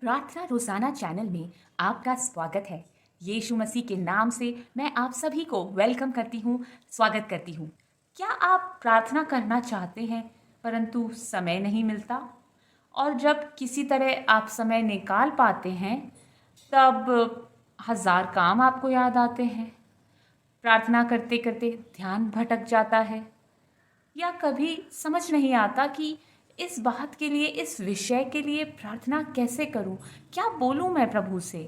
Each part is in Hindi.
प्रार्थना रोजाना चैनल में आपका स्वागत है। यीशु मसीह के नाम से मैं आप सभी को वेलकम करती हूँ, स्वागत करती हूँ। क्या आप प्रार्थना करना चाहते हैं परंतु समय नहीं मिलता? और जब किसी तरह आप समय निकाल पाते हैं तब हजार काम आपको याद आते हैं। प्रार्थना करते करते ध्यान भटक जाता है या कभी समझ नहीं आता कि इस बात के लिए, इस विषय के लिए प्रार्थना कैसे करूं, क्या बोलूं मैं प्रभु से।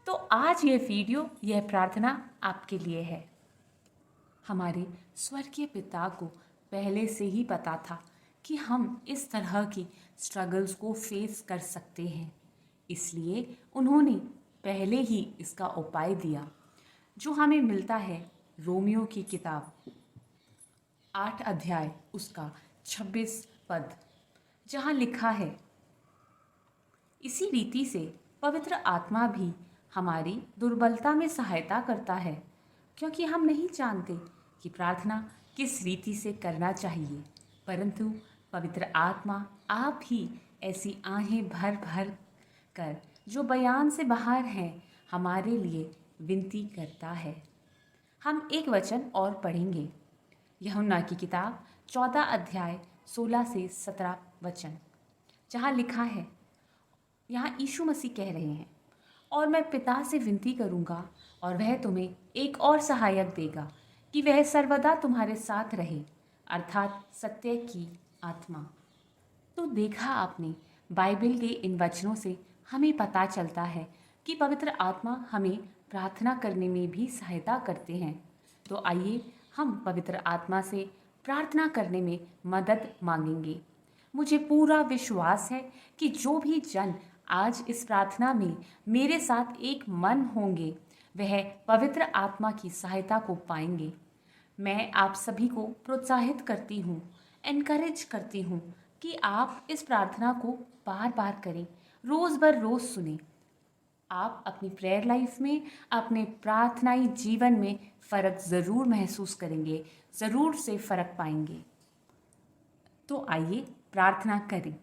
तो आज ये वीडियो, यह प्रार्थना आपके लिए है। हमारे स्वर्गीय पिता को पहले से ही पता था कि हम इस तरह की स्ट्रगल्स को फेस कर सकते हैं, इसलिए उन्होंने पहले ही इसका उपाय दिया जो हमें मिलता है रोमियो की किताब 8 अध्याय उसका 26 पद, जहाँ लिखा है, इसी रीति से पवित्र आत्मा भी हमारी दुर्बलता में सहायता करता है, क्योंकि हम नहीं जानते कि प्रार्थना किस रीति से करना चाहिए, परंतु पवित्र आत्मा आप ही ऐसी आहें भर भर कर जो बयान से बाहर हैं हमारे लिए विनती करता है। हम एक वचन और पढ़ेंगे, यूहन्ना की किताब 14 अध्याय 16 से 17 वचन, जहाँ लिखा है, यहाँ यीशु मसीह कह रहे हैं, और मैं पिता से विनती करूँगा और वह तुम्हें एक और सहायक देगा कि वह सर्वदा तुम्हारे साथ रहे, अर्थात सत्य की आत्मा। तो देखा आपने, बाइबल के इन वचनों से हमें पता चलता है कि पवित्र आत्मा हमें प्रार्थना करने में भी सहायता करते हैं। तो आइए हम पवित्र आत्मा से प्रार्थना करने में मदद मांगेंगे। मुझे पूरा विश्वास है कि जो भी जन आज इस प्रार्थना में मेरे साथ एक मन होंगे वह पवित्र आत्मा की सहायता को पाएंगे। मैं आप सभी को प्रोत्साहित करती हूँ, एनकरेज करती हूँ कि आप इस प्रार्थना को बार बार करें, रोज़ बर रोज़ सुने। आप अपनी प्रेयर लाइफ में, अपने प्रार्थनाई जीवन में फ़र्क ज़रूर महसूस करेंगे, ज़रूर से फ़र्क पाएंगे। तो आइए प्रार्थना करें।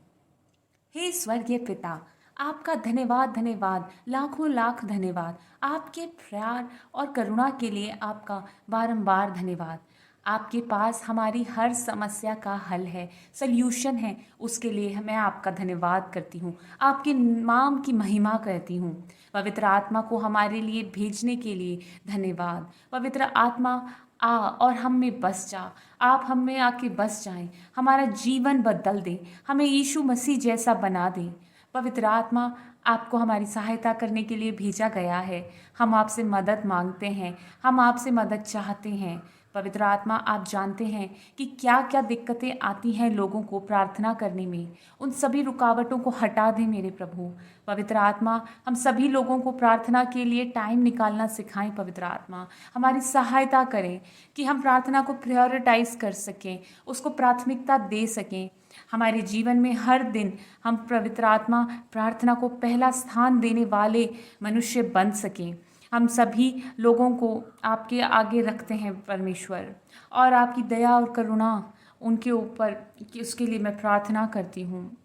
हे स्वर्गीय पिता, आपका धन्यवाद, धन्यवाद, लाखों लाख धन्यवाद। आपके प्यार और करुणा के लिए आपका बारंबार धन्यवाद। आपके पास हमारी हर समस्या का हल है, सल्यूशन है, उसके लिए मैं आपका धन्यवाद करती हूँ, आपके नाम की महिमा करती हूँ। पवित्र आत्मा को हमारे लिए भेजने के लिए धन्यवाद। पवित्र आत्मा आ और हम में बस जा, आप हम में आके बस जाएं, हमारा जीवन बदल दें, हमें यीशु मसीह जैसा बना दें। पवित्र आत्मा, आपको हमारी सहायता करने के लिए भेजा गया है। हम आपसे मदद मांगते हैं, हम आपसे मदद चाहते हैं। पवित्र आत्मा, आप जानते हैं कि क्या क्या दिक्कतें आती हैं लोगों को प्रार्थना करने में, उन सभी रुकावटों को हटा दें मेरे प्रभु। पवित्र आत्मा, हम सभी लोगों को प्रार्थना के लिए टाइम निकालना सिखाएं। पवित्र आत्मा, हमारी सहायता करें कि हम प्रार्थना को प्रायोरिटाइज कर सकें, उसको प्राथमिकता दे सकें। हमारे जीवन में हर दिन हम पवित्र आत्मा प्रार्थना को पहला स्थान देने वाले मनुष्य बन सकें। हम सभी लोगों को आपके आगे रखते हैं परमेश्वर, और आपकी दया और करुणा उनके ऊपर, कि उसके लिए मैं प्रार्थना करती हूँ।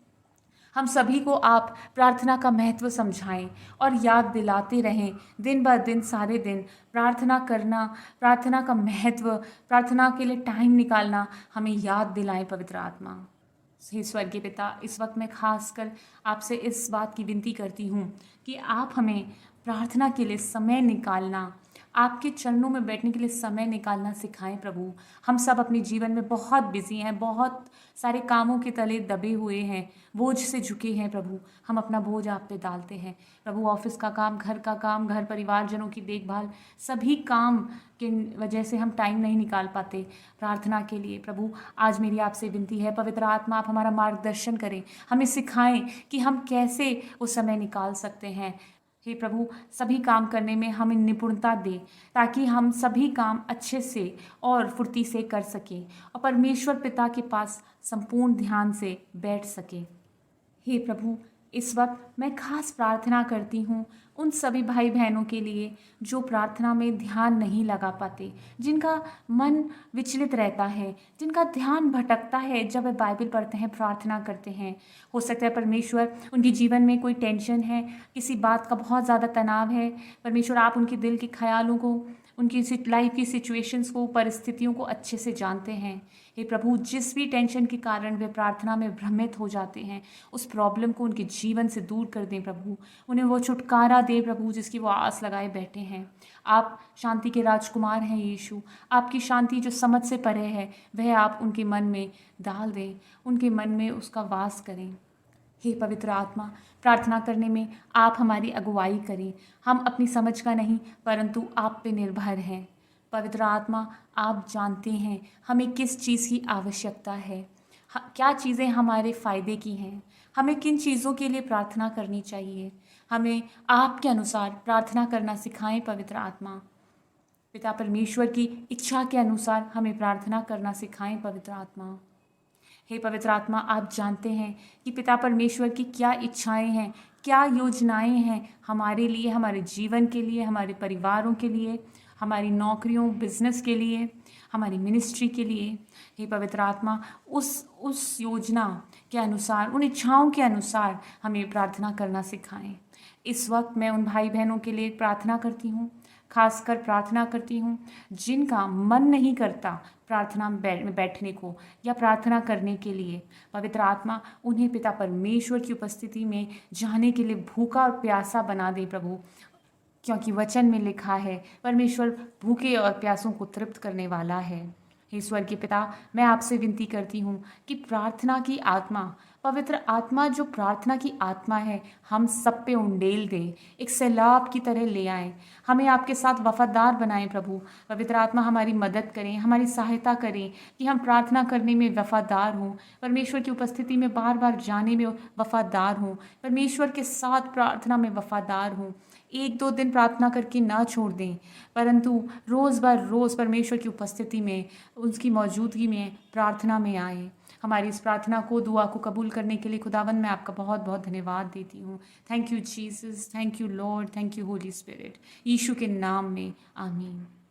हम सभी को आप प्रार्थना का महत्व समझाएं और याद दिलाते रहें, दिन ब दिन, सारे दिन प्रार्थना करना, प्रार्थना का महत्व, प्रार्थना के लिए टाइम निकालना हमें याद दिलाएं। पवित्र आत्मा, हे स्वर्गीय पिता, इस वक्त मैं खासकर आपसे इस बात की विनती करती हूँ कि आप हमें प्रार्थना के लिए समय निकालना, आपके चरणों में बैठने के लिए समय निकालना सिखाएं प्रभु। हम सब अपने जीवन में बहुत बिजी हैं, बहुत सारे कामों के तले दबे हुए हैं, बोझ से झुके हैं प्रभु। हम अपना बोझ आप पे डालते हैं प्रभु। ऑफिस का काम, घर परिवारजनों की देखभाल, सभी काम की वजह से हम टाइम नहीं निकाल पाते प्रार्थना के लिए प्रभु। आज मेरी आपसे विनती है, पवित्र आत्मा, आप हमारा मार्गदर्शन करें, हमें सिखाएं कि हम कैसे वो समय निकाल सकते हैं। हे प्रभु, सभी काम करने में हमें निपुणता दे, ताकि हम सभी काम अच्छे से और फुर्ती से कर सकें और परमेश्वर पिता के पास संपूर्ण ध्यान से बैठ सकें। हे प्रभु, इस वक्त मैं खास प्रार्थना करती हूँ उन सभी भाई बहनों के लिए जो प्रार्थना में ध्यान नहीं लगा पाते, जिनका मन विचलित रहता है, जिनका ध्यान भटकता है जब वे बाइबल पढ़ते हैं, प्रार्थना करते हैं। हो सकता है परमेश्वर उनके जीवन में कोई टेंशन है, किसी बात का बहुत ज़्यादा तनाव है। परमेश्वर आप उनके दिल के ख्यालों को, उनकी लाइफ की सिचुएशंस को, परिस्थितियों को अच्छे से जानते हैं। हे प्रभु, जिस भी टेंशन के कारण वे प्रार्थना में भ्रमित हो जाते हैं, उस प्रॉब्लम को उनके जीवन से दूर कर दें प्रभु। उन्हें वो छुटकारा दे प्रभु जिसकी वो आस लगाए बैठे हैं। आप शांति के राजकुमार हैं यीशु। आपकी शांति जो समझ से परे है, वह आप उनके मन में डाल दें, उनके मन में उसका वास करें। हे पवित्र आत्मा, प्रार्थना करने में आप हमारी अगुवाई करें। हम अपनी समझ का नहीं परंतु आप पे निर्भर हैं। पवित्र आत्मा, आप जानते हैं हमें किस चीज़ की आवश्यकता है, क्या चीज़ें हमारे फ़ायदे की हैं, हमें किन चीज़ों के लिए प्रार्थना करनी चाहिए। हमें आपके अनुसार प्रार्थना करना सिखाएं पवित्र आत्मा। पिता परमेश्वर की इच्छा के अनुसार हमें प्रार्थना करना सिखाएं पवित्र आत्मा। हे पवित्र आत्मा, आप जानते हैं कि पिता परमेश्वर की क्या इच्छाएं हैं, क्या योजनाएं हैं हमारे लिए, हमारे जीवन के लिए, हमारे परिवारों के लिए, हमारी नौकरियों बिजनेस के लिए, हमारी मिनिस्ट्री के लिए। हे पवित्र आत्मा, उस योजना के अनुसार, उन इच्छाओं के अनुसार हमें प्रार्थना करना सिखाएं। इस वक्त मैं उन भाई बहनों के लिए प्रार्थना करती हूँ, खासकर प्रार्थना करती हूँ जिनका मन नहीं करता प्रार्थना में बैठने को या प्रार्थना करने के लिए। पवित्र आत्मा, उन्हें पिता परमेश्वर की उपस्थिति में जाने के लिए भूखा और प्यासा बना दे प्रभु, क्योंकि वचन में लिखा है परमेश्वर भूखे और प्यासों को तृप्त करने वाला है। हे स्वर्गीय पिता, मैं आपसे विनती करती हूँ कि प्रार्थना की आत्मा, पवित्र आत्मा जो प्रार्थना की आत्मा है, हम सब पे उंडेल दे, एक सैलाब की तरह ले आए, हमें आपके साथ वफादार बनाएं प्रभु। पवित्र आत्मा हमारी मदद करें, हमारी सहायता करें कि हम प्रार्थना करने में वफादार हों, परमेश्वर की उपस्थिति में बार बार जाने में वफादार हों, परमेश्वर के साथ प्रार्थना में वफादार हों। 1-2 दिन प्रार्थना करके ना छोड़ दें, परंतु रोज़ बर रोज़ परमेश्वर की उपस्थिति में, उसकी मौजूदगी में प्रार्थना में आए। हमारी इस प्रार्थना को, दुआ को कबूल करने के लिए खुदावंद मैं आपका बहुत बहुत धन्यवाद देती हूँ। Thank you Jesus, thank you Lord, thank you Holy Spirit. यीशु के नाम में आमीन।